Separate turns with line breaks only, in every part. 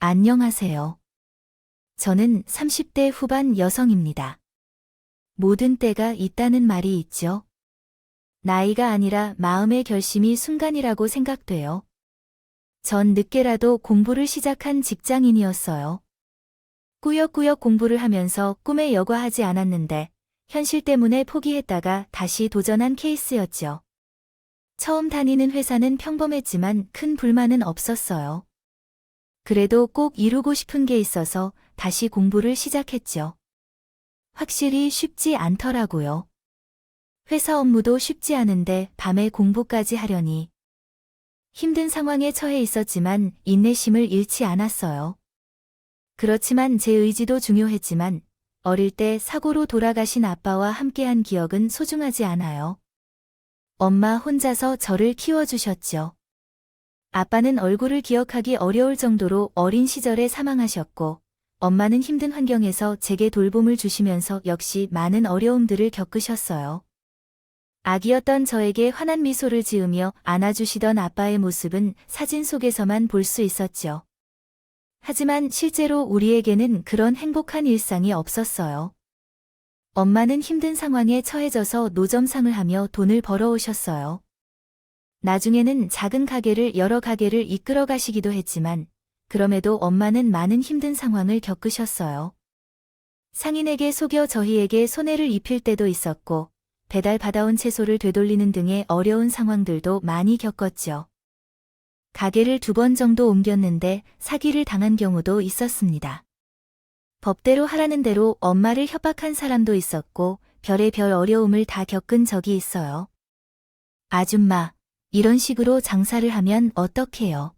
안녕하세요. 저는 30대 후반 여성입니다. 모든 때가 있다는 말이 있죠. 나이가 아니라 마음의 결심이 순간이라고 생각돼요. 전 늦게라도 공부를 시작한 직장인이었어요. 꾸역꾸역 공부를 하면서 꿈에 여과하지 않았는데 현실 때문에 포기했다가 다시 도전한 케이스였죠. 처음 다니는 회사는 평범했지만 큰 불만은 없었어요. 그래도 꼭 이루고 싶은 게 있어서 다시 공부를 시작했죠. 확실히 쉽지 않더라고요. 회사 업무도 쉽지 않은데 밤에 공부까지 하려니 힘든 상황에 처해 있었지만 인내심을 잃지 않았어요. 그렇지만 제 의지도 중요했지만 어릴 때 사고로 돌아가신 아빠와 함께한 기억은 소중하지 않아요. 엄마 혼자서 저를 키워주셨죠. 아빠는 얼굴을 기억하기 어려울 정도로 어린 시절에 사망하셨고, 엄마는 힘든 환경에서 제게 돌봄을 주시면서 역시 많은 어려움들을 겪으셨어요. 아기였던 저에게 환한 미소를 지으며 안아주시던 아빠의 모습은 사진 속에서만 볼 수 있었죠. 하지만 실제로 우리에게는 그런 행복한 일상이 없었어요. 엄마는 힘든 상황에 처해져서 노점상을 하며 돈을 벌어오셨어요. 나중에는 작은 가게를 여러 가게를 이끌어 가시기도 했지만 그럼에도 엄마는 많은 힘든 상황을 겪으셨어요. 상인에게 속여 저희에게 손해를 입힐 때도 있었고 배달 받아온 채소를 되돌리는 등의 어려운 상황들도 많이 겪었죠. 가게를 2번 정도 옮겼는데 사기를 당한 경우도 있었습니다. 법대로 하라는 대로 엄마를 협박한 사람도 있었고 별의별 어려움을 다 겪은 적이 있어요. 아줌마, 이런 식으로 장사를 하면 어떡해요?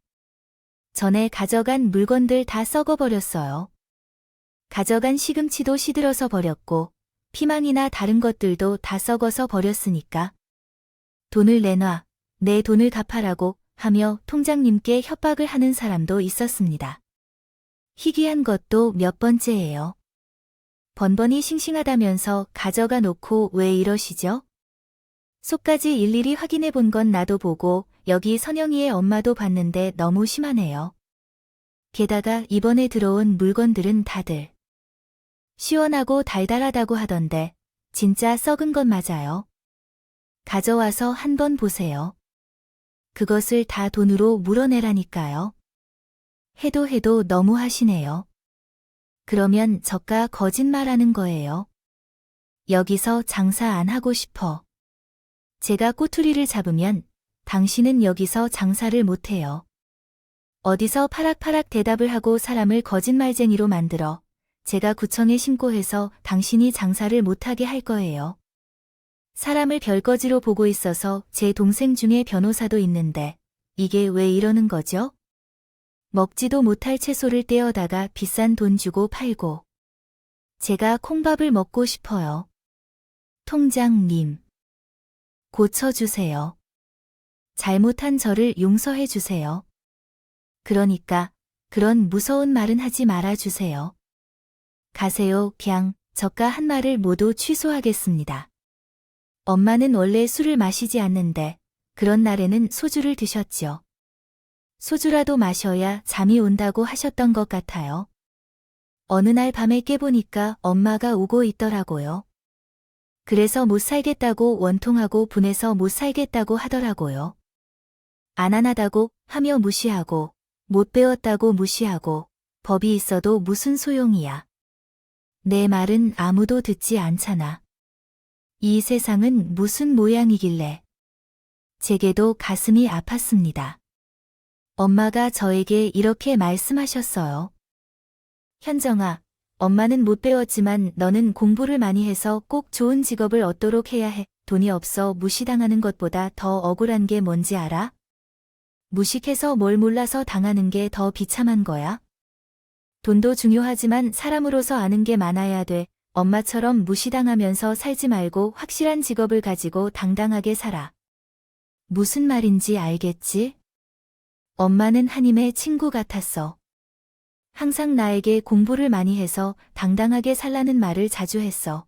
전에 가져간 물건들 다 썩어버렸어요. 가져간 시금치도 시들어서 버렸고 피망이나 다른 것들도 다 썩어서 버렸으니까. 돈을 내놔, 내 돈을 갚아라고 하며 통장님께 협박을 하는 사람도 있었습니다. 희귀한 것도 몇 번째예요. 번번이 싱싱하다면서 가져가 놓고 왜 이러시죠? 속까지 일일이 확인해 본 건 나도 보고 여기 선영이의 엄마도 봤는데 너무 심하네요. 게다가 이번에 들어온 물건들은 다들 시원하고 달달하다고 하던데 진짜 썩은 건 맞아요. 가져와서 한번 보세요. 그것을 다 돈으로 물어내라니까요. 해도 너무 하시네요. 그러면 저가 거짓말하는 거예요. 여기서 장사 안 하고 싶어. 제가 꼬투리를 잡으면 당신은 여기서 장사를 못해요. 어디서 파락파락 대답을 하고 사람을 거짓말쟁이로 만들어 제가 구청에 신고해서 당신이 장사를 못하게 할 거예요. 사람을 별거지로 보고 있어서 제 동생 중에 변호사도 있는데 이게 왜 이러는 거죠? 먹지도 못할 채소를 떼어다가 비싼 돈 주고 팔고 제가 콩밥을 먹고 싶어요. 통장님. 고쳐주세요. 잘못한 저를 용서해주세요. 그러니까 그런 무서운 말은 하지 말아주세요. 가세요. 그냥 저가 한 말을 모두 취소하겠습니다. 엄마는 원래 술을 마시지 않는데 그런 날에는 소주를 드셨죠. 소주라도 마셔야 잠이 온다고 하셨던 것 같아요. 어느 날 밤에 깨보니까 엄마가 우고 있더라고요. 그래서 못 살겠다고 원통하고 분해서 못 살겠다고 하더라고요. 안안하다고 하며 무시하고 못 배웠다고 무시하고 법이 있어도 무슨 소용이야. 내 말은 아무도 듣지 않잖아. 이 세상은 무슨 모양이길래. 제게도 가슴이 아팠습니다. 엄마가 저에게 이렇게 말씀하셨어요. 현정아, 엄마는 못 배웠지만 너는 공부를 많이 해서 꼭 좋은 직업을 얻도록 해야 해. 돈이 없어 무시당하는 것보다 더 억울한 게 뭔지 알아? 무식해서 뭘 몰라서 당하는 게 더 비참한 거야. 돈도 중요하지만 사람으로서 아는 게 많아야 돼. 엄마처럼 무시당하면서 살지 말고 확실한 직업을 가지고 당당하게 살아. 무슨 말인지 알겠지? 엄마는 한임의 친구 같았어. 항상 나에게 공부를 많이 해서 당당하게 살라는 말을 자주 했어.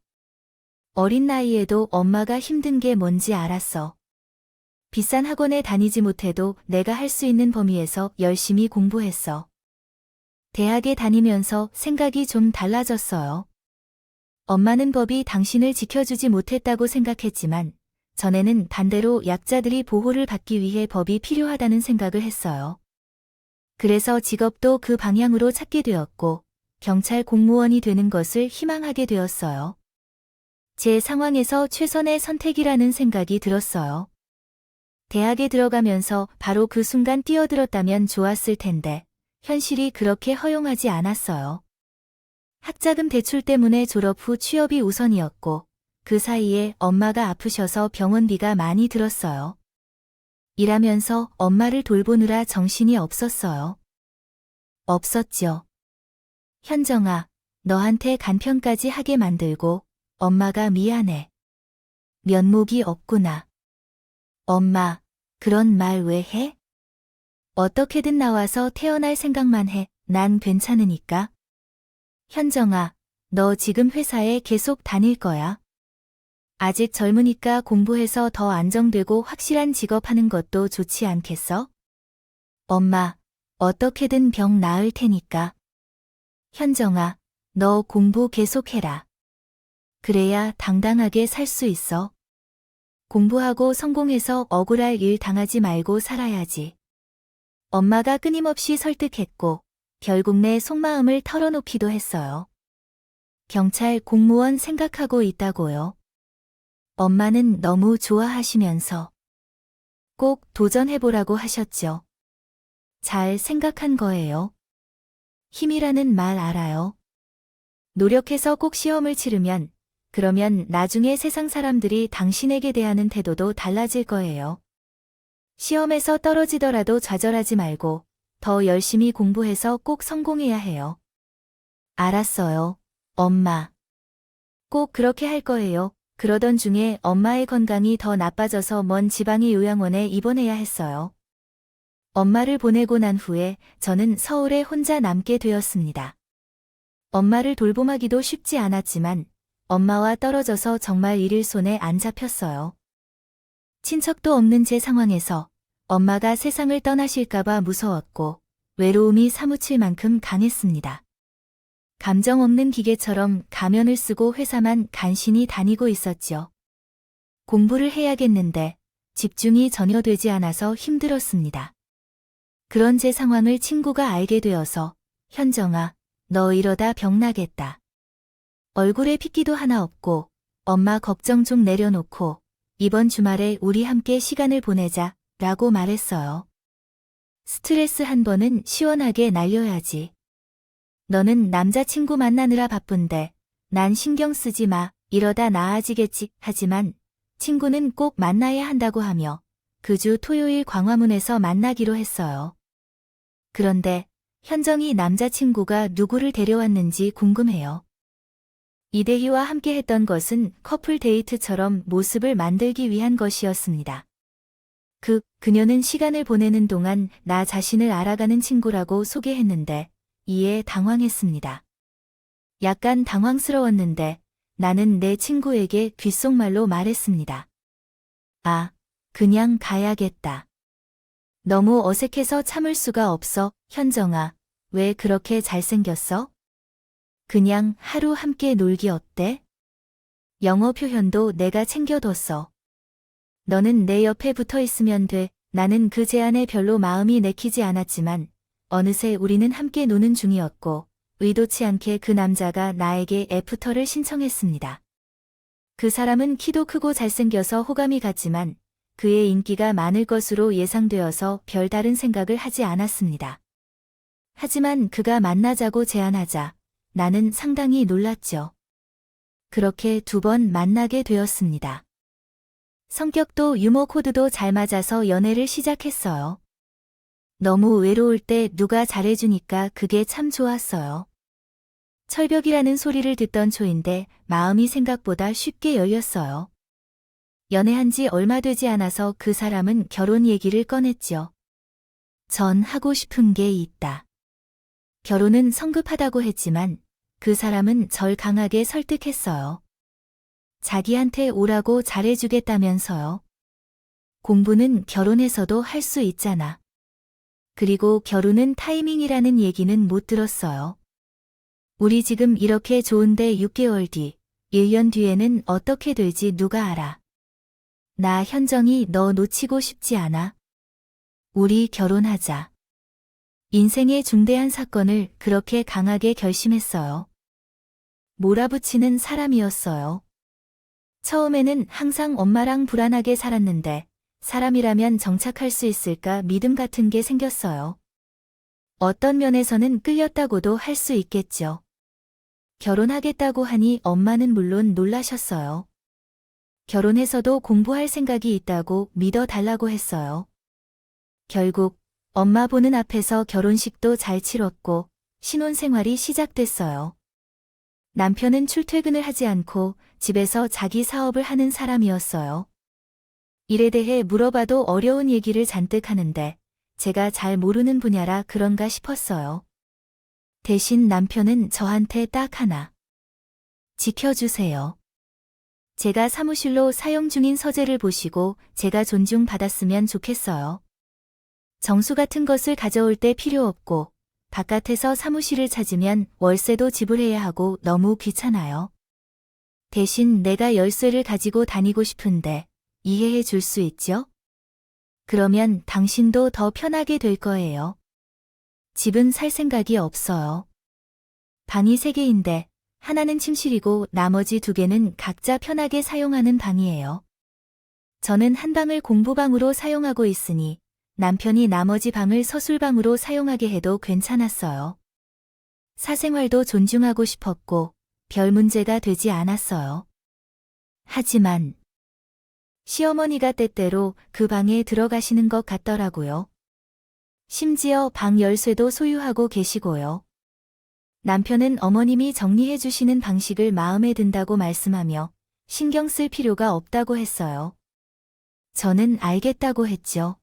어린 나이에도 엄마가 힘든 게 뭔지 알았어. 비싼 학원에 다니지 못해도 내가 할 수 있는 범위에서 열심히 공부했어. 대학에 다니면서 생각이 좀 달라졌어요. 엄마는 법이 당신을 지켜주지 못했다고 생각했지만 전에는 반대로 약자들이 보호를 받기 위해 법이 필요하다는 생각을 했어요. 그래서 직업도 그 방향으로 찾게 되었고 경찰 공무원이 되는 것을 희망하게 되었어요. 제 상황에서 최선의 선택이라는 생각이 들었어요. 대학에 들어가면서 바로 그 순간 뛰어들었다면 좋았을 텐데 현실이 그렇게 허용하지 않았어요. 학자금 대출 때문에 졸업 후 취업이 우선이었고 그 사이에 엄마가 아프셔서 병원비가 많이 들었어요. 일하면서 엄마를 돌보느라 정신이 없었어요. 없었죠. 현정아, 너한테 간편까지 하게 만들고 엄마가 미안해. 면목이 없구나. 엄마, 그런 말 왜 해? 어떻게든 나와서 태어날 생각만 해. 난 괜찮으니까. 현정아, 너 지금 회사에 계속 다닐 거야. 아직 젊으니까 공부해서 더 안정되고 확실한 직업 하는 것도 좋지 않겠어? 엄마, 어떻게든 병 나을 테니까. 현정아, 너 공부 계속해라. 그래야 당당하게 살 수 있어. 공부하고 성공해서 억울할 일 당하지 말고 살아야지. 엄마가 끊임없이 설득했고 결국 내 속마음을 털어놓기도 했어요. 경찰 공무원 생각하고 있다고요. 엄마는 너무 좋아하시면서 꼭 도전해보라고 하셨죠. 잘 생각한 거예요. 힘이라는 말 알아요. 노력해서 꼭 시험을 치르면 그러면 나중에 세상 사람들이 당신에게 대하는 태도도 달라질 거예요. 시험에서 떨어지더라도 좌절하지 말고 더 열심히 공부해서 꼭 성공해야 해요. 알았어요, 엄마. 꼭 그렇게 할 거예요. 그러던 중에 엄마의 건강이 더 나빠져서 먼 지방의 요양원에 입원해야 했어요. 엄마를 보내고 난 후에 저는 서울에 혼자 남게 되었습니다. 엄마를 돌봄하기도 쉽지 않았지만 엄마와 떨어져서 정말 일일손에 안 잡혔어요. 친척도 없는 제 상황에서 엄마가 세상을 떠나실까봐 무서웠고 외로움이 사무칠 만큼 강했습니다. 감정 없는 기계처럼 가면을 쓰고 회사만 간신히 다니고 있었죠. 공부를 해야겠는데 집중이 전혀 되지 않아서 힘들었습니다. 그런 제 상황을 친구가 알게 되어서 현정아, 너 이러다 병나겠다. 얼굴에 핏기도 하나 없고 엄마 걱정 좀 내려놓고 이번 주말에 우리 함께 시간을 보내자 라고 말했어요. 스트레스 한 번은 시원하게 날려야지. 너는 남자친구 만나느라 바쁜데 난 신경 쓰지 마. 이러다 나아지겠지. 하지만 친구는 꼭 만나야 한다고 하며 그 주 토요일 광화문에서 만나기로 했어요. 그런데 현정이 남자친구가 누구를 데려왔는지 궁금해요. 이대희와 함께 했던 것은 커플 데이트처럼 모습을 만들기 위한 것이었습니다. 그녀는 시간을 보내는 동안 나 자신을 알아가는 친구라고 소개했는데 이에 당황했습니다. 약간 당황스러웠는데 나는 내 친구에게 귓속말로 말했습니다. 아, 그냥 가야겠다. 너무 어색해서 참을 수가 없어. 현정아, 왜 그렇게 잘생겼어? 그냥 하루 함께 놀기 어때? 영어 표현도 내가 챙겨뒀어. 너는 내 옆에 붙어 있으면 돼. 나는 그 제안에 별로 마음이 내키지 않았지만 어느새 우리는 함께 노는 중이었고 의도치 않게 그 남자가 나에게 애프터를 신청했습니다. 그 사람은 키도 크고 잘생겨서 호감이 갔지만 그의 인기가 많을 것으로 예상되어서 별다른 생각을 하지 않았습니다. 하지만 그가 만나자고 제안하자 나는 상당히 놀랐죠. 그렇게 2번 만나게 되었습니다. 성격도 유머 코드도 잘 맞아서 연애를 시작했어요. 너무 외로울 때 누가 잘해주니까 그게 참 좋았어요. 철벽이라는 소리를 듣던 초인데 마음이 생각보다 쉽게 열렸어요. 연애한 지 얼마 되지 않아서 그 사람은 결혼 얘기를 꺼냈죠. 전 하고 싶은 게 있다. 결혼은 성급하다고 했지만 그 사람은 절 강하게 설득했어요. 자기한테 오라고 잘해주겠다면서요. 공부는 결혼해서도 할 수 있잖아. 그리고 결혼은 타이밍이라는 얘기는 못 들었어요. 우리 지금 이렇게 좋은데 6개월 뒤, 1년 뒤에는 어떻게 될지 누가 알아. 나 현정이 너 놓치고 싶지 않아. 우리 결혼하자. 인생의 중대한 사건을 그렇게 강하게 결심했어요. 몰아붙이는 사람이었어요. 처음에는 항상 엄마랑 불안하게 살았는데 사람이라면 정착할 수 있을까 믿음 같은 게 생겼어요. 어떤 면에서는 끌렸다고도 할 수 있겠죠. 결혼하겠다고 하니 엄마는 물론 놀라셨어요. 결혼해서도 공부할 생각이 있다고 믿어달라고 했어요. 결국 엄마 보는 앞에서 결혼식도 잘 치렀고 신혼생활이 시작됐어요. 남편은 출퇴근을 하지 않고 집에서 자기 사업을 하는 사람이었어요. 일에 대해 물어봐도 어려운 얘기를 잔뜩 하는데 제가 잘 모르는 분야라 그런가 싶었어요. 대신 남편은 저한테 딱 하나. 지켜주세요. 제가 사무실로 사용 중인 서재를 보시고 제가 존중받았으면 좋겠어요. 정수 같은 것을 가져올 때 필요 없고 바깥에서 사무실을 찾으면 월세도 지불해야 하고 너무 귀찮아요. 대신 내가 열쇠를 가지고 다니고 싶은데 이해해 줄 수 있죠? 그러면 당신도 더 편하게 될 거예요. 집은 살 생각이 없어요. 방이 3개인데 하나는 침실이고 나머지 2개는 각자 편하게 사용하는 방이에요. 저는 한 방을 공부방으로 사용하고 있으니 남편이 나머지 방을 서술방으로 사용하게 해도 괜찮았어요. 사생활도 존중하고 싶었고 별 문제가 되지 않았어요. 하지만 시어머니가 때때로 그 방에 들어가시는 것 같더라고요. 심지어 방 열쇠도 소유하고 계시고요. 남편은 어머님이 정리해 주시는 방식을 마음에 든다고 말씀하며 신경 쓸 필요가 없다고 했어요. 저는 알겠다고 했죠.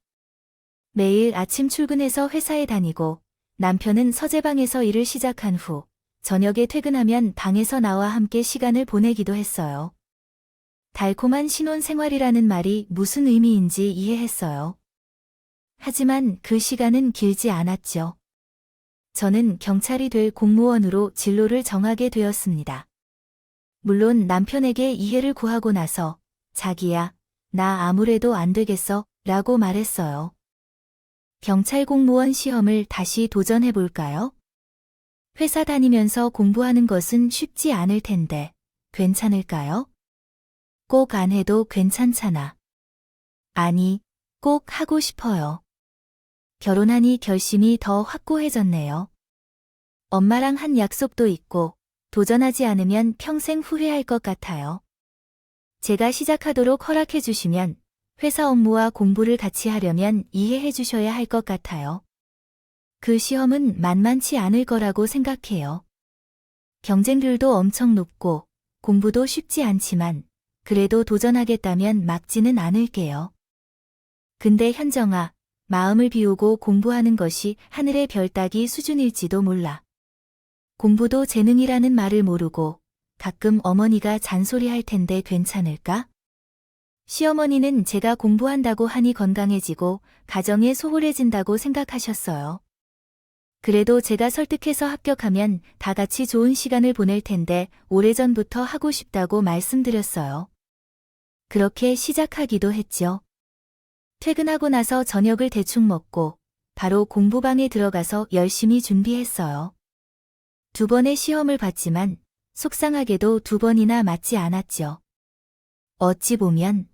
매일 아침 출근해서 회사에 다니고 남편은 서재방에서 일을 시작한 후 저녁에 퇴근하면 방에서 나와 함께 시간을 보내기도 했어요. 달콤한 신혼 생활이라는 말이 무슨 의미인지 이해했어요. 하지만 그 시간은 길지 않았죠. 저는 경찰이 될 공무원으로 진로를 정하게 되었습니다. 물론 남편에게 이해를 구하고 나서 자기야, 나 아무래도 안 되겠어 라고 말했어요. 경찰 공무원 시험을 다시 도전해볼까요? 회사 다니면서 공부하는 것은 쉽지 않을 텐데 괜찮을까요? 꼭 안 해도 괜찮잖아. 아니, 꼭 하고 싶어요. 결혼하니 결심이 더 확고해졌네요. 엄마랑 한 약속도 있고 도전하지 않으면 평생 후회할 것 같아요. 제가 시작하도록 허락해 주시면 회사 업무와 공부를 같이 하려면 이해해 주셔야 할 것 같아요. 그 시험은 만만치 않을 거라고 생각해요. 경쟁률도 엄청 높고 공부도 쉽지 않지만 그래도 도전하겠다면 막지는 않을게요. 근데 현정아, 마음을 비우고 공부하는 것이 하늘의 별 따기 수준일지도 몰라. 공부도 재능이라는 말을 모르고 가끔 어머니가 잔소리할 텐데 괜찮을까? 시어머니는 제가 공부한다고 하니 건강해지고 가정에 소홀해진다고 생각하셨어요. 그래도 제가 설득해서 합격하면 다 같이 좋은 시간을 보낼 텐데 오래전부터 하고 싶다고 말씀드렸어요. 그렇게 시작하기도 했죠. 퇴근하고 나서 저녁을 대충 먹고 바로 공부방에 들어가서 열심히 준비했어요. 2번의 시험을 봤지만 속상하게도 2번이나 맞지 않았죠. 어찌 보면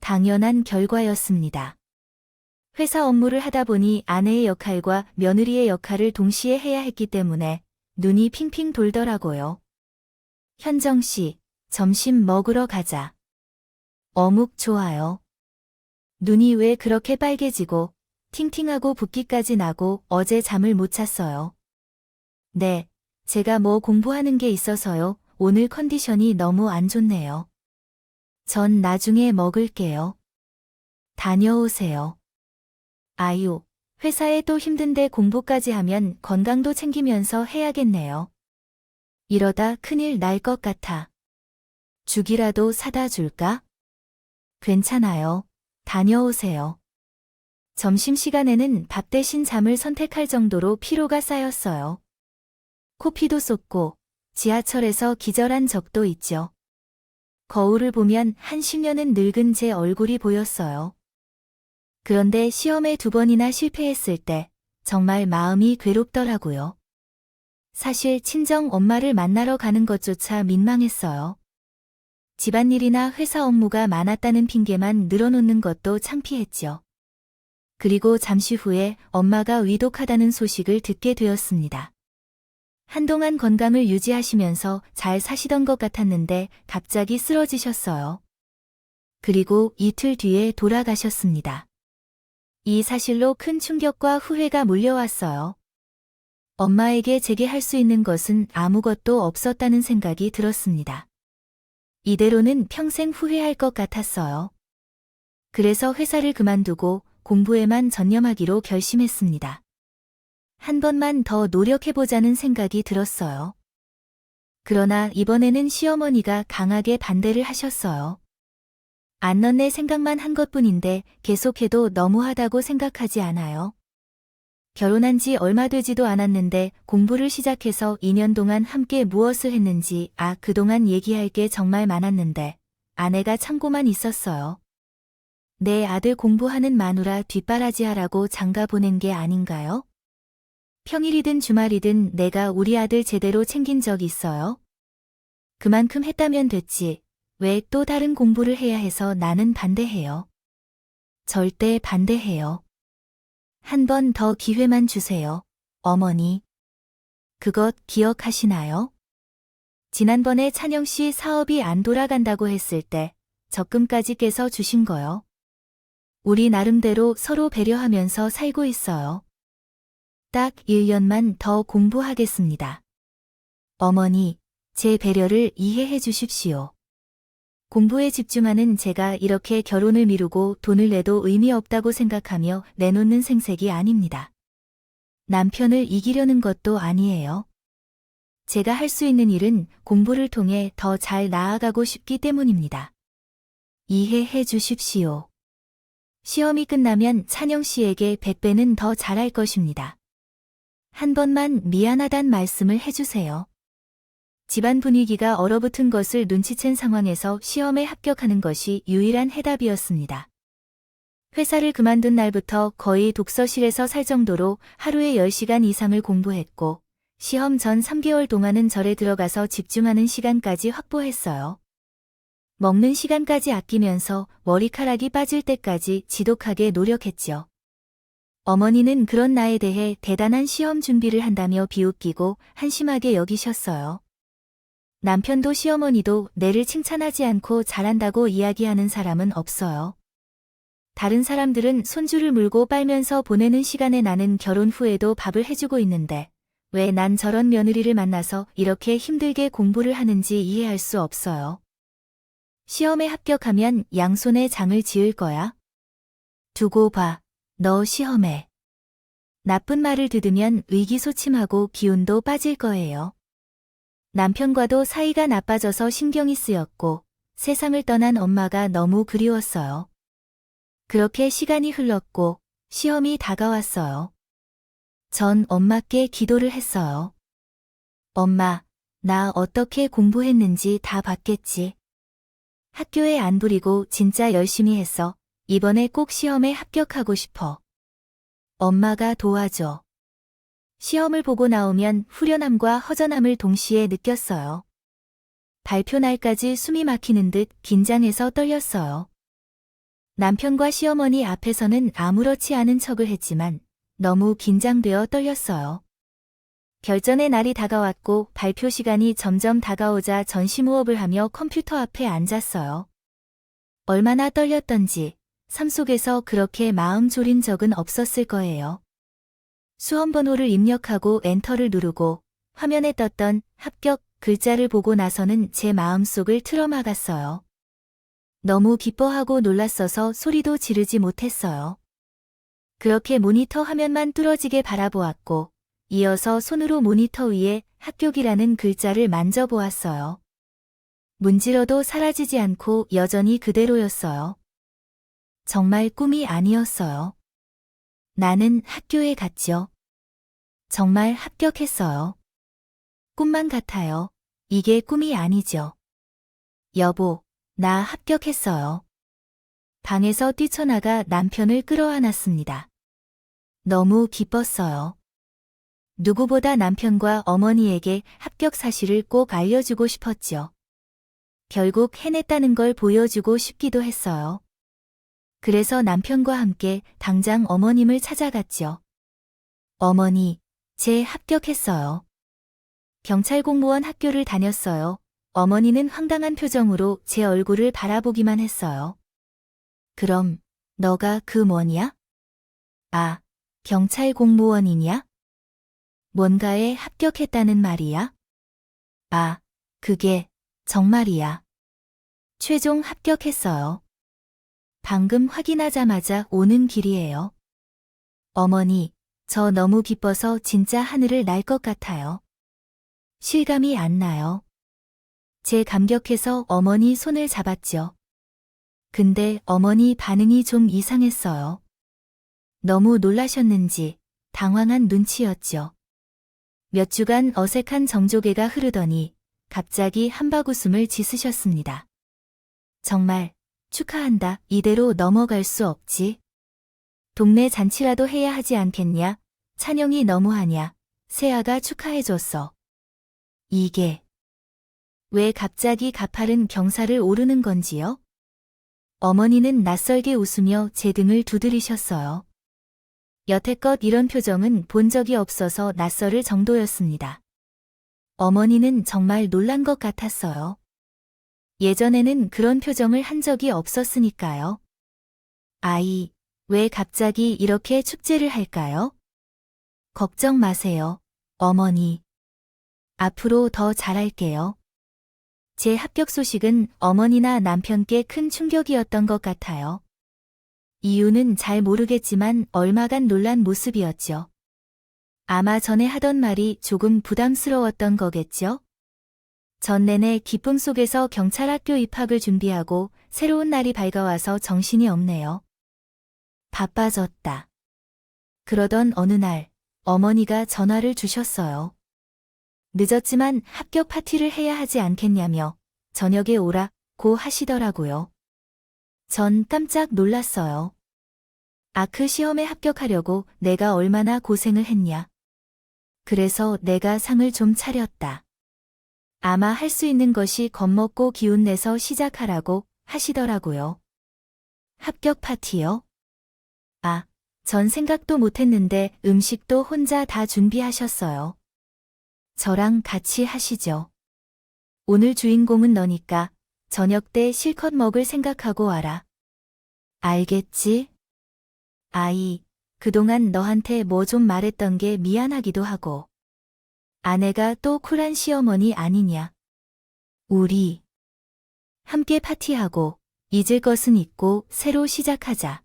당연한 결과였습니다. 회사 업무를 하다 보니 아내의 역할과 며느리의 역할을 동시에 해야 했기 때문에 눈이 핑핑 돌더라고요. 현정 씨, 점심 먹으러 가자. 어묵 좋아요. 눈이 왜 그렇게 빨개지고 팅팅하고 붓기까지 나고 어제 잠을 못 잤어요. 네, 제가 뭐 공부하는 게 있어서요. 오늘 컨디션이 너무 안 좋네요. 전 나중에 먹을게요. 다녀오세요. 아유, 회사에 또 힘든데 공부까지 하면 건강도 챙기면서 해야겠네요. 이러다 큰일 날 것 같아. 죽이라도 사다 줄까? 괜찮아요. 다녀오세요. 점심시간에는 밥 대신 잠을 선택할 정도로 피로가 쌓였어요. 코피도 쏟고 지하철에서 기절한 적도 있죠. 거울을 보면 한 10년은 늙은 제 얼굴이 보였어요. 그런데 시험에 2번이나 실패했을 때 정말 마음이 괴롭더라고요. 사실 친정 엄마를 만나러 가는 것조차 민망했어요. 집안일이나 회사 업무가 많았다는 핑계만 늘어놓는 것도 창피했죠. 그리고 잠시 후에 엄마가 위독하다는 소식을 듣게 되었습니다. 한동안 건강을 유지하시면서 잘 사시던 것 같았는데 갑자기 쓰러지셨어요. 그리고 이틀 뒤에 돌아가셨습니다. 이 사실로 큰 충격과 후회가 몰려왔어요. 엄마에게 제게 할 수 있는 것은 아무것도 없었다는 생각이 들었습니다. 이대로는 평생 후회할 것 같았어요. 그래서 회사를 그만두고 공부에만 전념하기로 결심했습니다. 한 번만 더 노력해보자는 생각이 들었어요. 그러나 이번에는 시어머니가 강하게 반대를 하셨어요. 안 넌내 생각만 한 것뿐인데 계속해도 너무하다고 생각하지 않아요? 결혼한 지 얼마 되지도 않았는데 공부를 시작해서 2년 동안 함께 무엇을 했는지 그동안 얘기할 게 정말 많았는데 아내가 참고만 있었어요. 내 아들 공부하는 마누라 뒷바라지하라고 장가 보낸 게 아닌가요? 평일이든 주말이든 내가 우리 아들 제대로 챙긴 적 있어요? 그만큼 했다면 됐지. 왜 또 다른 공부를 해야 해서 나는 반대해요. 절대 반대해요. 한 번 더 기회만 주세요, 어머니. 그것 기억하시나요? 지난번에 찬영 씨 사업이 안 돌아간다고 했을 때 적금까지 깨서 주신 거요. 우리 나름대로 서로 배려하면서 살고 있어요. 딱 1년만 더 공부하겠습니다. 어머니, 제 배려를 이해해 주십시오. 공부에 집중하는 제가 이렇게 결혼을 미루고 돈을 내도 의미 없다고 생각하며 내놓는 생색이 아닙니다. 남편을 이기려는 것도 아니에요. 제가 할 수 있는 일은 공부를 통해 더 잘 나아가고 싶기 때문입니다. 이해해 주십시오. 시험이 끝나면 찬영 씨에게 100배는 더 잘할 것입니다. 한 번만 미안하단 말씀을 해주세요. 집안 분위기가 얼어붙은 것을 눈치챈 상황에서 시험에 합격하는 것이 유일한 해답이었습니다. 회사를 그만둔 날부터 거의 독서실에서 살 정도로 하루에 10시간 이상을 공부했고 시험 전 3개월 동안은 절에 들어가서 집중하는 시간까지 확보했어요. 먹는 시간까지 아끼면서 머리카락이 빠질 때까지 지독하게 노력했죠. 어머니는 그런 나에 대해 대단한 시험 준비를 한다며 비웃기고 한심하게 여기셨어요. 남편도 시어머니도 내를 칭찬하지 않고 잘한다고 이야기하는 사람은 없어요. 다른 사람들은 손주를 물고 빨면서 보내는 시간에 나는 결혼 후에도 밥을 해주고 있는데 왜 난 저런 며느리를 만나서 이렇게 힘들게 공부를 하는지 이해할 수 없어요. 시험에 합격하면 양손에 장을 지을 거야. 두고 봐, 너 시험에. 나쁜 말을 들으면 의기소침하고 기운도 빠질 거예요. 남편과도 사이가 나빠져서 신경이 쓰였고 세상을 떠난 엄마가 너무 그리웠어요. 그렇게 시간이 흘렀고 시험이 다가왔어요. 전 엄마께 기도를 했어요. 엄마, 나 어떻게 공부했는지 다 봤겠지. 학교에 안 부리고 진짜 열심히 했어. 이번에 꼭 시험에 합격하고 싶어. 엄마가 도와줘. 시험을 보고 나오면 후련함과 허전함을 동시에 느꼈어요. 발표 날까지 숨이 막히는 듯 긴장해서 떨렸어요. 남편과 시어머니 앞에서는 아무렇지 않은 척을 했지만 너무 긴장되어 떨렸어요. 결전의 날이 다가왔고 발표 시간이 점점 다가오자 전심호흡을 하며 컴퓨터 앞에 앉았어요. 얼마나 떨렸던지 삶 속에서 그렇게 마음 졸인 적은 없었을 거예요. 수험번호를 입력하고 엔터를 누르고 화면에 떴던 합격 글자를 보고 나서는 제 마음속을 틀어막았어요. 너무 기뻐하고 놀랐어서 소리도 지르지 못했어요. 그렇게 모니터 화면만 뚫어지게 바라보았고 이어서 손으로 모니터 위에 합격이라는 글자를 만져보았어요. 문지러도 사라지지 않고 여전히 그대로였어요. 정말 꿈이 아니었어요. 나는 학교에 갔죠. 정말 합격했어요. 꿈만 같아요. 이게 꿈이 아니죠. 여보, 나 합격했어요. 방에서 뛰쳐나가 남편을 끌어안았습니다. 너무 기뻤어요. 누구보다 남편과 어머니에게 합격 사실을 꼭 알려주고 싶었죠. 결국 해냈다는 걸 보여주고 싶기도 했어요. 그래서 남편과 함께 당장 어머님을 찾아갔죠. 어머니, 제 합격했어요. 경찰 공무원 학교를 다녔어요. 어머니는 황당한 표정으로 제 얼굴을 바라보기만 했어요. 그럼, 너가 그 뭐냐? 아, 경찰 공무원이냐? 뭔가에 합격했다는 말이야? 아, 그게, 정말이야. 최종 합격했어요. 방금 확인하자마자 오는 길이에요. 어머니, 저 너무 기뻐서 진짜 하늘을 날 것 같아요. 실감이 안 나요. 제 감격해서 어머니 손을 잡았죠. 근데 어머니 반응이 좀 이상했어요. 너무 놀라셨는지 당황한 눈치였죠. 몇 주간 어색한 정조개가 흐르더니 갑자기 한바구음을 짓으셨습니다. 정말 축하한다. 이대로 넘어갈 수 없지. 동네 잔치라도 해야 하지 않겠냐? 찬영이 너무하냐? 세아가 축하해줬어. 이게 왜 갑자기 가파른 경사를 오르는 건지요? 어머니는 낯설게 웃으며 제 등을 두드리셨어요. 여태껏 이런 표정은 본 적이 없어서 낯설을 정도였습니다. 어머니는 정말 놀란 것 같았어요. 예전에는 그런 표정을 한 적이 없었으니까요. 아이, 왜 갑자기 이렇게 축제를 할까요? 걱정 마세요, 어머니. 앞으로 더 잘할게요. 제 합격 소식은 어머니나 남편께 큰 충격이었던 것 같아요. 이유는 잘 모르겠지만 얼마간 놀란 모습이었죠. 아마 전에 하던 말이 조금 부담스러웠던 거겠죠? 전 내내 기쁨 속에서 경찰학교 입학을 준비하고 새로운 날이 밝아와서 정신이 없네요. 바빠졌다. 그러던 어느 날 어머니가 전화를 주셨어요. 늦었지만 합격 파티를 해야 하지 않겠냐며 저녁에 오라고 하시더라고요. 전 깜짝 놀랐어요. 아크 시험에 합격하려고 내가 얼마나 고생을 했냐. 그래서 내가 상을 좀 차렸다. 아마 할 수 있는 것이 겁먹고 기운내서 시작하라고 하시더라고요. 합격 파티요? 아, 전 생각도 못했는데 음식도 혼자 다 준비하셨어요. 저랑 같이 하시죠. 오늘 주인공은 너니까 저녁 때 실컷 먹을 생각하고 와라. 알겠지? 아이, 그동안 너한테 뭐 좀 말했던 게 미안하기도 하고. 아내가 또 쿨한 시어머니 아니냐. 우리 함께 파티하고 잊을 것은 잊고 새로 시작하자.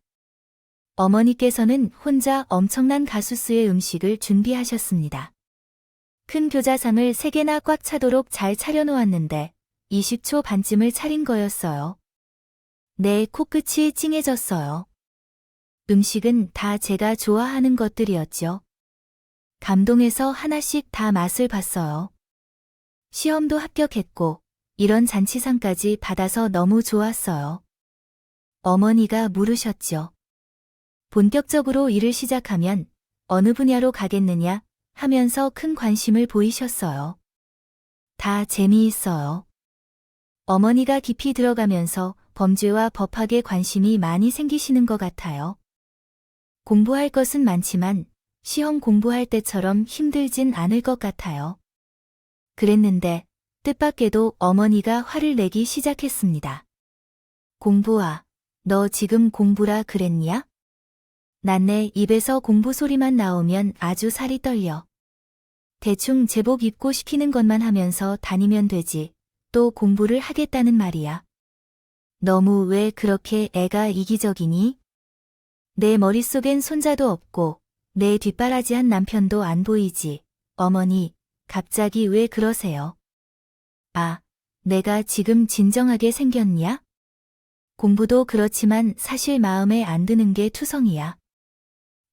어머니께서는 혼자 엄청난 가수수의 음식을 준비하셨습니다. 큰 교자상을 3개나 꽉 차도록 잘 차려놓았는데 20초 반쯤을 차린 거였어요. 내 코끝이 찡해졌어요. 음식은 다 제가 좋아하는 것들이었죠. 감동해서 하나씩 다 맛을 봤어요. 시험도 합격했고 이런 잔치상까지 받아서 너무 좋았어요. 어머니가 물으셨죠. 본격적으로 일을 시작하면 어느 분야로 가겠느냐 하면서 큰 관심을 보이셨어요. 다 재미있어요. 어머니가 깊이 들어가면서 범죄와 법학에 관심이 많이 생기시는 것 같아요. 공부할 것은 많지만 시험 공부할 때처럼 힘들진 않을 것 같아요. 그랬는데 뜻밖에도 어머니가 화를 내기 시작했습니다. 공부아, 너 지금 공부라 그랬냐? 난 내 입에서 공부 소리만 나오면 아주 살이 떨려. 대충 제복 입고 시키는 것만 하면서 다니면 되지. 또 공부를 하겠다는 말이야. 너무 왜 그렇게 애가 이기적이니? 내 머릿속엔 손자도 없고 내 뒷바라지한 남편도 안 보이지. 어머니, 갑자기 왜 그러세요? 아, 내가 지금 진정하게 생겼냐? 공부도 그렇지만 사실 마음에 안 드는 게 투성이야.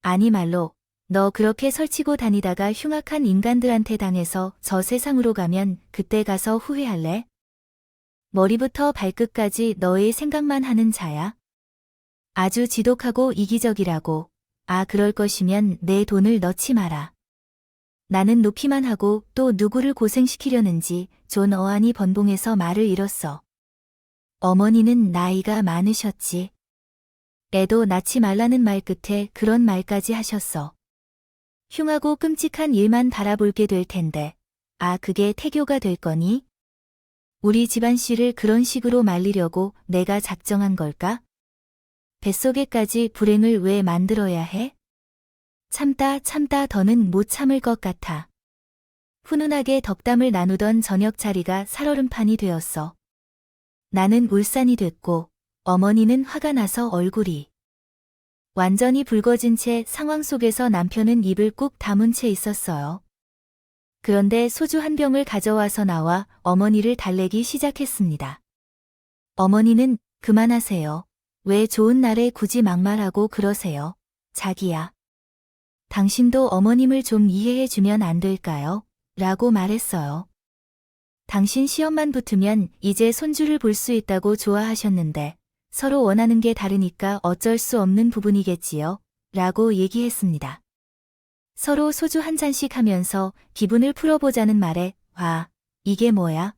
아니 말로, 너 그렇게 설치고 다니다가 흉악한 인간들한테 당해서 저 세상으로 가면 그때 가서 후회할래? 머리부터 발끝까지 너의 생각만 하는 자야. 아주 지독하고 이기적이라고. 아, 그럴 것이면 내 돈을 넣지 마라. 나는 놓기만 하고 또 누구를 고생시키려는지 존 어안이 번봉해서 말을 잃었어. 어머니는 나이가 많으셨지. 애도 낳지 말라는 말 끝에 그런 말까지 하셨어. 흉하고 끔찍한 일만 바라볼게 될 텐데. 아, 그게 태교가 될 거니? 우리 집안 씨를 그런 식으로 말리려고 내가 작정한 걸까? 뱃속에까지 불행을 왜 만들어야 해? 참다 더는 못 참을 것 같아. 훈훈하게 덕담을 나누던 저녁 자리가 살얼음판이 되었어. 나는 울산이 됐고 어머니는 화가 나서 얼굴이 완전히 붉어진 채 상황 속에서 남편은 입을 꾹 다문 채 있었어요. 그런데 소주 한 병을 가져와서 나와 어머니를 달래기 시작했습니다. 어머니는 그만하세요. 왜 좋은 날에 굳이 막말하고 그러세요? 자기야. 당신도 어머님을 좀 이해해주면 안 될까요? 라고 말했어요. 당신 시험만 붙으면 이제 손주를 볼 수 있다고 좋아하셨는데 서로 원하는 게 다르니까 어쩔 수 없는 부분이겠지요? 라고 얘기했습니다. 서로 소주 한 잔씩 하면서 기분을 풀어보자는 말에 와, 이게 뭐야?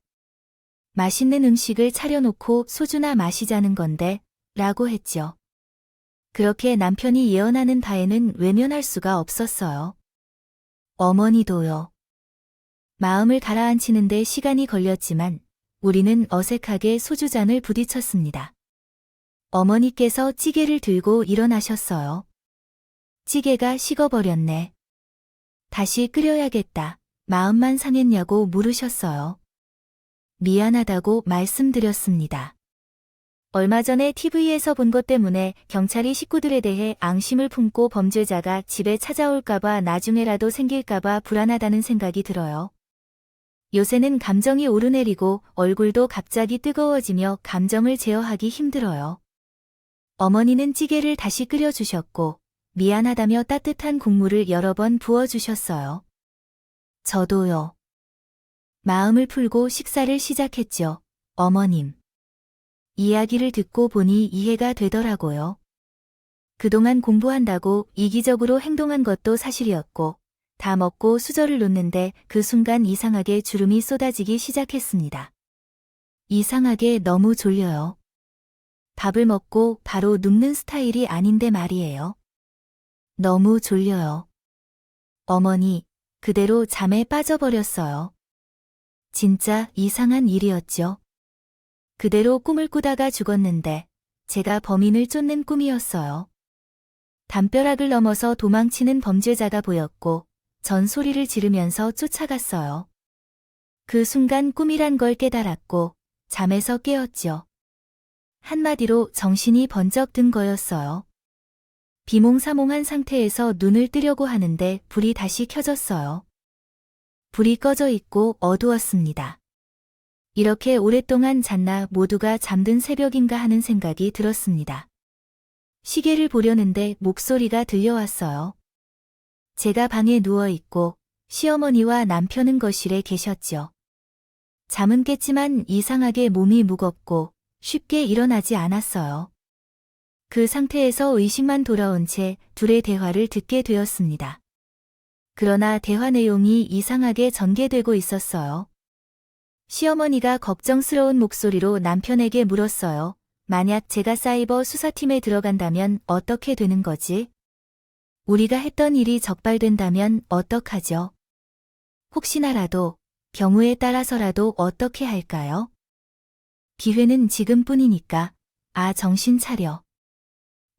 맛있는 음식을 차려놓고 소주나 마시자는 건데 라고 했죠. 그렇게 남편이 예언하는 바에는 외면할 수가 없었어요. 어머니도요. 마음을 가라앉히는데 시간이 걸렸지만 우리는 어색하게 소주잔을 부딪혔습니다. 어머니께서 찌개를 들고 일어나셨어요. 찌개가 식어버렸네. 다시 끓여야겠다. 마음만 상했냐고 물으셨어요. 미안하다고 말씀드렸습니다. 얼마 전에 TV에서 본 것 때문에 경찰이 식구들에 대해 앙심을 품고 범죄자가 집에 찾아올까봐 나중에라도 생길까봐 불안하다는 생각이 들어요. 요새는 감정이 오르내리고 얼굴도 갑자기 뜨거워지며 감정을 제어하기 힘들어요. 어머니는 찌개를 다시 끓여주셨고 미안하다며 따뜻한 국물을 여러 번 부어주셨어요. 저도요. 마음을 풀고 식사를 시작했죠. 어머님. 이야기를 듣고 보니 이해가 되더라고요. 그동안 공부한다고 이기적으로 행동한 것도 사실이었고 다 먹고 수저를 놓는데 그 순간 이상하게 주름이 쏟아지기 시작했습니다. 이상하게 너무 졸려요. 밥을 먹고 바로 눕는 스타일이 아닌데 말이에요. 너무 졸려요. 어머니, 그대로 잠에 빠져버렸어요. 진짜 이상한 일이었죠. 그대로 꿈을 꾸다가 죽었는데 제가 범인을 쫓는 꿈이었어요. 담벼락을 넘어서 도망치는 범죄자가 보였고 전 소리를 지르면서 쫓아갔어요. 그 순간 꿈이란 걸 깨달았고 잠에서 깨었죠. 한마디로 정신이 번쩍 든 거였어요. 비몽사몽한 상태에서 눈을 뜨려고 하는데 불이 다시 켜졌어요. 불이 꺼져 있고 어두웠습니다. 이렇게 오랫동안 잤나 모두가 잠든 새벽인가 하는 생각이 들었습니다. 시계를 보려는데 목소리가 들려왔어요. 제가 방에 누워있고 시어머니와 남편은 거실에 계셨죠. 잠은 깼지만 이상하게 몸이 무겁고 쉽게 일어나지 않았어요. 그 상태에서 의식만 돌아온 채 둘의 대화를 듣게 되었습니다. 그러나 대화 내용이 이상하게 전개되고 있었어요. 시어머니가 걱정스러운 목소리로 남편에게 물었어요. 만약 제가 사이버 수사팀에 들어간다면 어떻게 되는 거지? 우리가 했던 일이 적발된다면 어떡하죠? 혹시나라도, 경우에 따라서라도 어떻게 할까요? 기회는 지금뿐이니까, 정신 차려.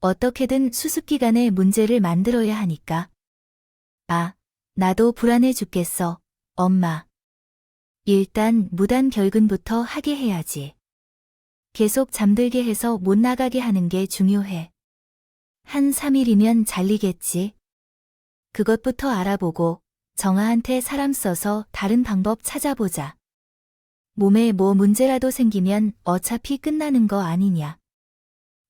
어떻게든 수습기간에 문제를 만들어야 하니까. 나도 불안해 죽겠어, 엄마. 일단 무단 결근부터 하게 해야지. 계속 잠들게 해서 못 나가게 하는 게 중요해. 한 3일이면 잘리겠지. 그것부터 알아보고 정아한테 사람 써서 다른 방법 찾아보자. 몸에 뭐 문제라도 생기면 어차피 끝나는 거 아니냐.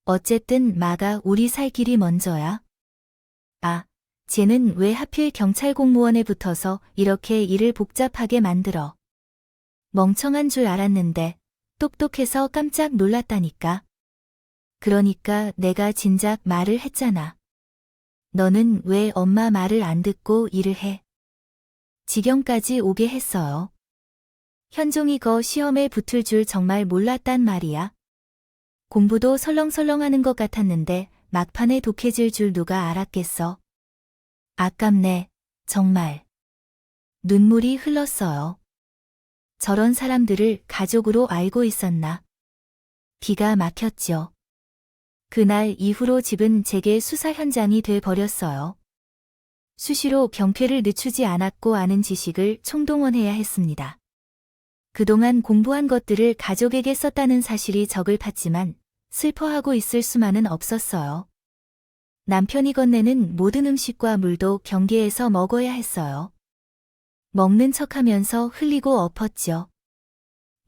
어쨌든 마가 우리 살 길이 먼저야. 쟤는 왜 하필 경찰 공무원에 붙어서 이렇게 일을 복잡하게 만들어. 멍청한 줄 알았는데 똑똑해서 깜짝 놀랐다니까. 그러니까 내가 진작 말을 했잖아. 너는 왜 엄마 말을 안 듣고 일을 해? 지경까지 오게 했어요. 현종이 거 시험에 붙을 줄 정말 몰랐단 말이야. 공부도 설렁설렁하는 것 같았는데 막판에 독해질 줄 누가 알았겠어. 아깝네, 정말. 눈물이 흘렀어요. 저런 사람들을 가족으로 알고 있었나. 기가 막혔죠. 그날 이후로 집은 제게 수사 현장이 돼 버렸어요. 수시로 경쾌를 늦추지 않았고 아는 지식을 총동원해야 했습니다. 그동안 공부한 것들을 가족에게 썼다는 사실이 적을 팠지만 슬퍼하고 있을 수만은 없었어요. 남편이 건네는 모든 음식과 물도 경계에서 먹어야 했어요. 먹는 척하면서 흘리고 엎었죠.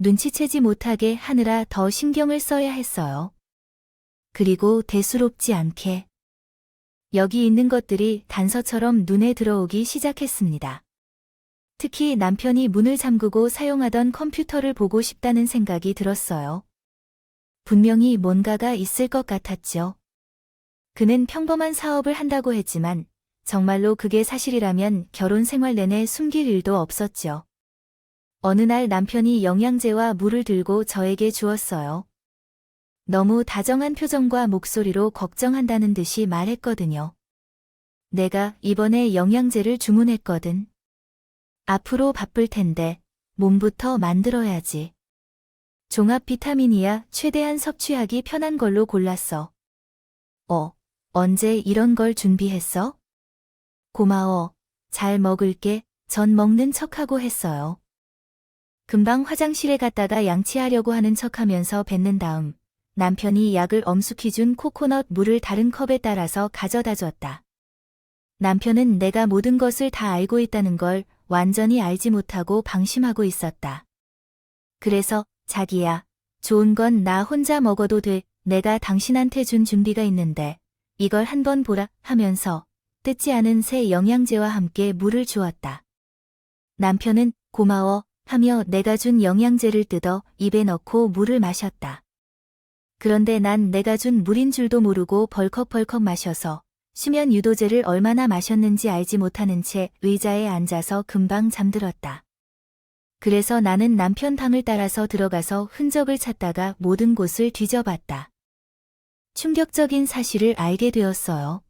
눈치채지 못하게 하느라 더 신경을 써야 했어요. 그리고 대수롭지 않게. 여기 있는 것들이 단서처럼 눈에 들어오기 시작했습니다. 특히 남편이 문을 잠그고 사용하던 컴퓨터를 보고 싶다는 생각이 들었어요. 분명히 뭔가가 있을 것 같았죠. 그는 평범한 사업을 한다고 했지만 정말로 그게 사실이라면 결혼 생활 내내 숨길 일도 없었죠. 어느 날 남편이 영양제와 물을 들고 저에게 주었어요. 너무 다정한 표정과 목소리로 걱정한다는 듯이 말했거든요. 내가 이번에 영양제를 주문했거든. 앞으로 바쁠 텐데 몸부터 만들어야지. 종합 비타민이야 최대한 섭취하기 편한 걸로 골랐어. 언제 이런 걸 준비했어? 고마워. 잘 먹을게. 전 먹는 척하고 했어요. 금방 화장실에 갔다가 양치하려고 하는 척하면서 뱉는 다음 남편이 약을 엄숙히 준 코코넛 물을 다른 컵에 따라서 가져다 줬다. 남편은 내가 모든 것을 다 알고 있다는 걸 완전히 알지 못하고 방심하고 있었다. 그래서 자기야, 좋은 건 나 혼자 먹어도 돼. 내가 당신한테 준 준비가 있는데 이걸 한번 보라 하면서 뜯지 않은 새 영양제와 함께 물을 주었다. 남편은 고마워 하며 내가 준 영양제를 뜯어 입에 넣고 물을 마셨다. 그런데 난 내가 준 물인 줄도 모르고 벌컥벌컥 마셔서 수면 유도제를 얼마나 마셨는지 알지 못하는 채 의자에 앉아서 금방 잠들었다. 그래서 나는 남편 방을 따라서 들어가서 흔적을 찾다가 모든 곳을 뒤져봤다. 충격적인 사실을 알게 되었어요.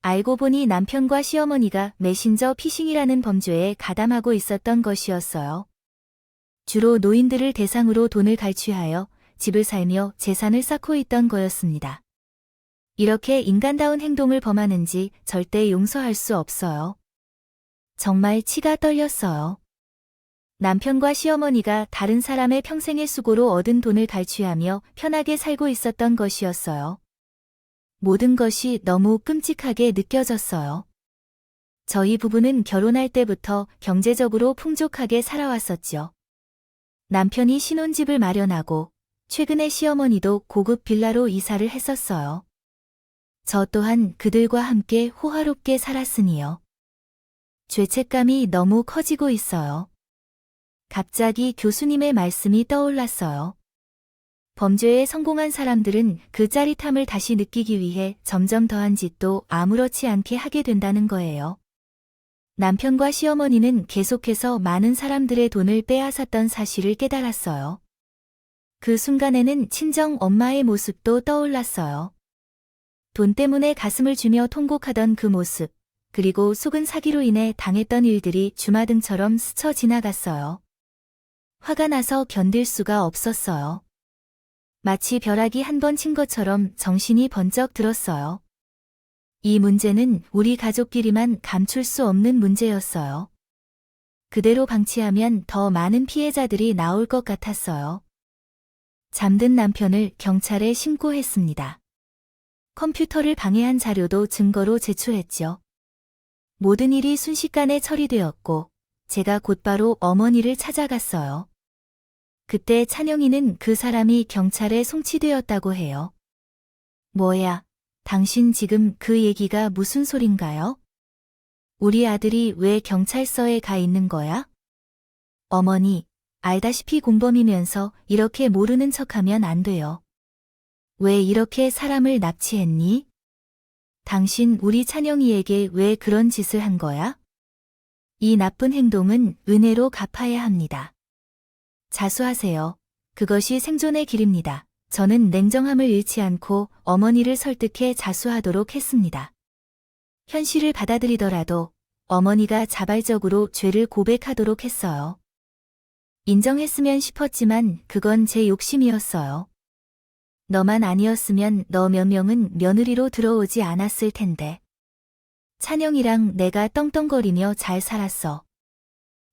알고 보니 남편과 시어머니가 메신저 피싱이라는 범죄에 가담하고 있었던 것이었어요. 주로 노인들을 대상으로 돈을 갈취하여 집을 살며 재산을 쌓고 있던 거였습니다. 이렇게 인간다운 행동을 범하는지 절대 용서할 수 없어요. 정말 치가 떨렸어요. 남편과 시어머니가 다른 사람의 평생의 수고로 얻은 돈을 갈취하며 편하게 살고 있었던 것이었어요. 모든 것이 너무 끔찍하게 느껴졌어요. 저희 부부는 결혼할 때부터 경제적으로 풍족하게 살아왔었죠. 남편이 신혼집을 마련하고 최근에 시어머니도 고급 빌라로 이사를 했었어요. 저 또한 그들과 함께 호화롭게 살았으니요. 죄책감이 너무 커지고 있어요. 갑자기 교수님의 말씀이 떠올랐어요. 범죄에 성공한 사람들은 그 짜릿함을 다시 느끼기 위해 점점 더한 짓도 아무렇지 않게 하게 된다는 거예요. 남편과 시어머니는 계속해서 많은 사람들의 돈을 빼앗았던 사실을 깨달았어요. 그 순간에는 친정 엄마의 모습도 떠올랐어요. 돈 때문에 가슴을 주며 통곡하던 그 모습, 그리고 속은 사기로 인해 당했던 일들이 주마등처럼 스쳐 지나갔어요. 화가 나서 견딜 수가 없었어요. 마치 벼락이 한 번 친 것처럼 정신이 번쩍 들었어요. 이 문제는 우리 가족끼리만 감출 수 없는 문제였어요. 그대로 방치하면 더 많은 피해자들이 나올 것 같았어요. 잠든 남편을 경찰에 신고했습니다. 컴퓨터를 방해한 자료도 증거로 제출했죠. 모든 일이 순식간에 처리되었고 제가 곧바로 어머니를 찾아갔어요. 그때 찬영이는 그 사람이 경찰에 송치되었다고 해요. 뭐야, 당신 지금 그 얘기가 무슨 소린가요? 우리 아들이 왜 경찰서에 가 있는 거야? 어머니, 알다시피 공범이면서 이렇게 모르는 척하면 안 돼요. 왜 이렇게 사람을 납치했니? 당신 우리 찬영이에게 왜 그런 짓을 한 거야? 이 나쁜 행동은 은혜로 갚아야 합니다. 자수하세요. 그것이 생존의 길입니다. 저는 냉정함을 잃지 않고 어머니를 설득해 자수하도록 했습니다. 현실을 받아들이더라도 어머니가 자발적으로 죄를 고백하도록 했어요. 인정했으면 싶었지만 그건 제 욕심이었어요. 너만 아니었으면 너 몇 명은 며느리로 들어오지 않았을 텐데. 찬영이랑 내가 떵떵거리며 잘 살았어.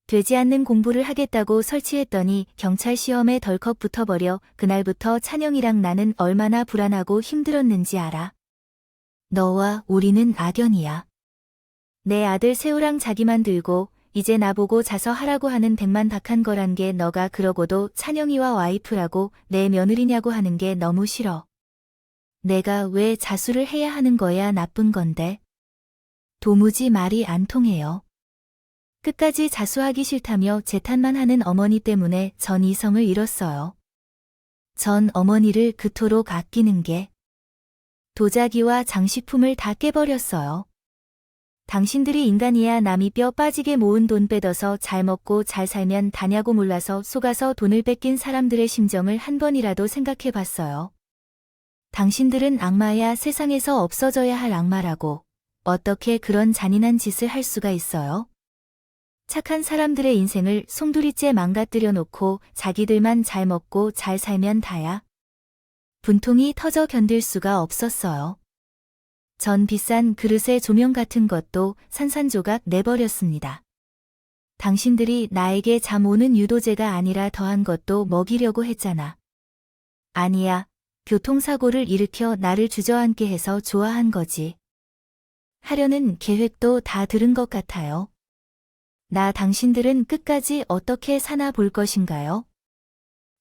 되지 않는 공부를 하겠다고 설치했더니 경찰 시험에 덜컥 붙어버려. 그날부터 찬영이랑 나는 얼마나 불안하고 힘들었는지 알아? 너와 우리는 악연이야. 내 아들 세우랑 자기만 들고 이제 나보고 자서 하라고 하는 백만 박한 거란 게 너가 그러고도 찬영이와 와이프라고 내 며느리냐고 하는 게 너무 싫어. 내가 왜 자수를 해야 하는 거야 나쁜 건데. 도무지 말이 안 통해요. 끝까지 자수하기 싫다며 재탄만 하는 어머니 때문에 전 이성을 잃었어요. 전 어머니를 그토록 아끼는 게 도자기와 장식품을 다 깨버렸어요. 당신들이 인간이야. 남이 뼈 빠지게 모은 돈 빼둬서 잘 먹고 잘 살면 다냐고 몰라서 속아서 돈을 뺏긴 사람들의 심정을 한 번이라도 생각해 봤어요. 당신들은 악마야. 세상에서 없어져야 할 악마라고. 어떻게 그런 잔인한 짓을 할 수가 있어요? 착한 사람들의 인생을 송두리째 망가뜨려 놓고 자기들만 잘 먹고 잘 살면 다야. 분통이 터져 견딜 수가 없었어요. 전 비싼 그릇에 조명 같은 것도 산산조각 내버렸습니다. 당신들이 나에게 잠 오는 유도제가 아니라 더한 것도 먹이려고 했잖아. 아니야. 교통사고를 일으켜 나를 주저앉게 해서 좋아한 거지. 하려는 계획도 다 들은 것 같아요. 나 당신들은 끝까지 어떻게 사나 볼 것인가요?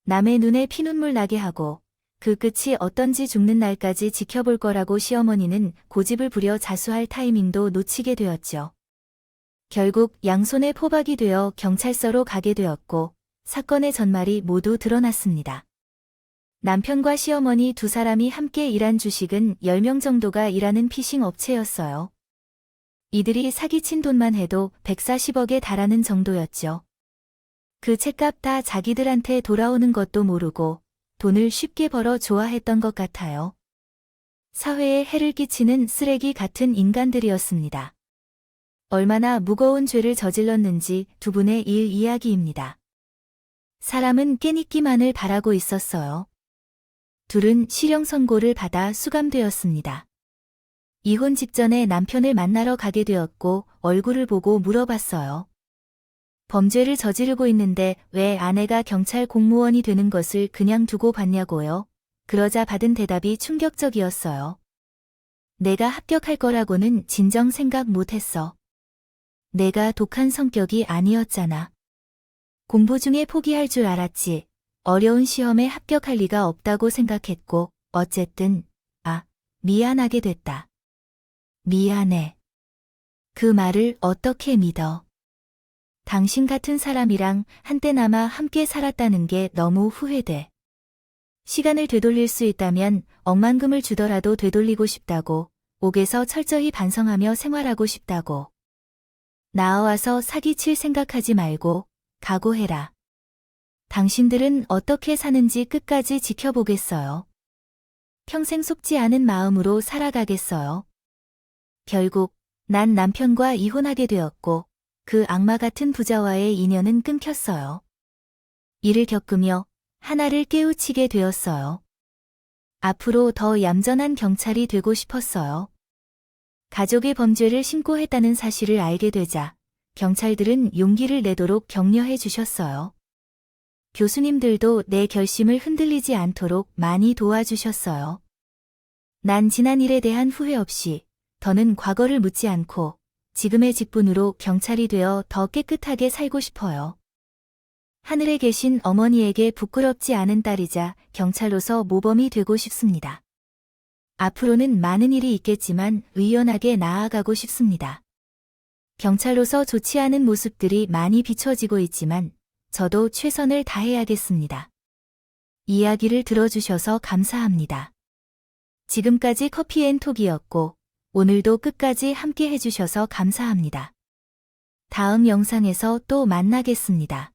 남의 눈에 피눈물 나게 하고 그 끝이 어떤지 죽는 날까지 지켜볼 거라고 시어머니는 고집을 부려 자수할 타이밍도 놓치게 되었죠. 결국 양손에 포박이 되어 경찰서로 가게 되었고 사건의 전말이 모두 드러났습니다. 남편과 시어머니 두 사람이 함께 일한 주식은 10명 정도가 일하는 피싱 업체였어요. 이들이 사기친 돈만 해도 140억에 달하는 정도였죠. 그 죗값 다 자기들한테 돌아오는 것도 모르고 돈을 쉽게 벌어 좋아했던 것 같아요. 사회에 해를 끼치는 쓰레기 같은 인간들이었습니다. 얼마나 무거운 죄를 저질렀는지 두 분의 일 이야기입니다. 사람은 깨니기만을 바라고 있었어요. 둘은 실형 선고를 받아 수감되었습니다. 이혼 직전에 남편을 만나러 가게 되었고 얼굴을 보고 물어봤어요. 범죄를 저지르고 있는데 왜 아내가 경찰 공무원이 되는 것을 그냥 두고 봤냐고요? 그러자 받은 대답이 충격적이었어요. 내가 합격할 거라고는 진정 생각 못했어. 내가 독한 성격이 아니었잖아. 공부 중에 포기할 줄 알았지. 어려운 시험에 합격할 리가 없다고 생각했고 어쨌든 미안하게 됐다. 미안해. 그 말을 어떻게 믿어? 당신 같은 사람이랑 한때나마 함께 살았다는 게 너무 후회돼. 시간을 되돌릴 수 있다면 억만금을 주더라도 되돌리고 싶다고, 옥에서 철저히 반성하며 생활하고 싶다고. 나와서 사기칠 생각하지 말고 각오해라. 당신들은 어떻게 사는지 끝까지 지켜보겠어요. 평생 속지 않은 마음으로 살아가겠어요. 결국 난 남편과 이혼하게 되었고 그 악마 같은 부자와의 인연은 끊겼어요. 이를 겪으며 하나를 깨우치게 되었어요. 앞으로 더 얌전한 경찰이 되고 싶었어요. 가족의 범죄를 신고했다는 사실을 알게 되자 경찰들은 용기를 내도록 격려해 주셨어요. 교수님들도 내 결심을 흔들리지 않도록 많이 도와주셨어요. 난 지난 일에 대한 후회 없이 더는 과거를 묻지 않고 지금의 직분으로 경찰이 되어 더 깨끗하게 살고 싶어요. 하늘에 계신 어머니에게 부끄럽지 않은 딸이자 경찰로서 모범이 되고 싶습니다. 앞으로는 많은 일이 있겠지만 의연하게 나아가고 싶습니다. 경찰로서 좋지 않은 모습들이 많이 비춰지고 있지만 저도 최선을 다해야겠습니다. 이야기를 들어주셔서 감사합니다. 지금까지 커피앤톡이었고 오늘도 끝까지 함께 해주셔서 감사합니다. 다음 영상에서 또 만나겠습니다.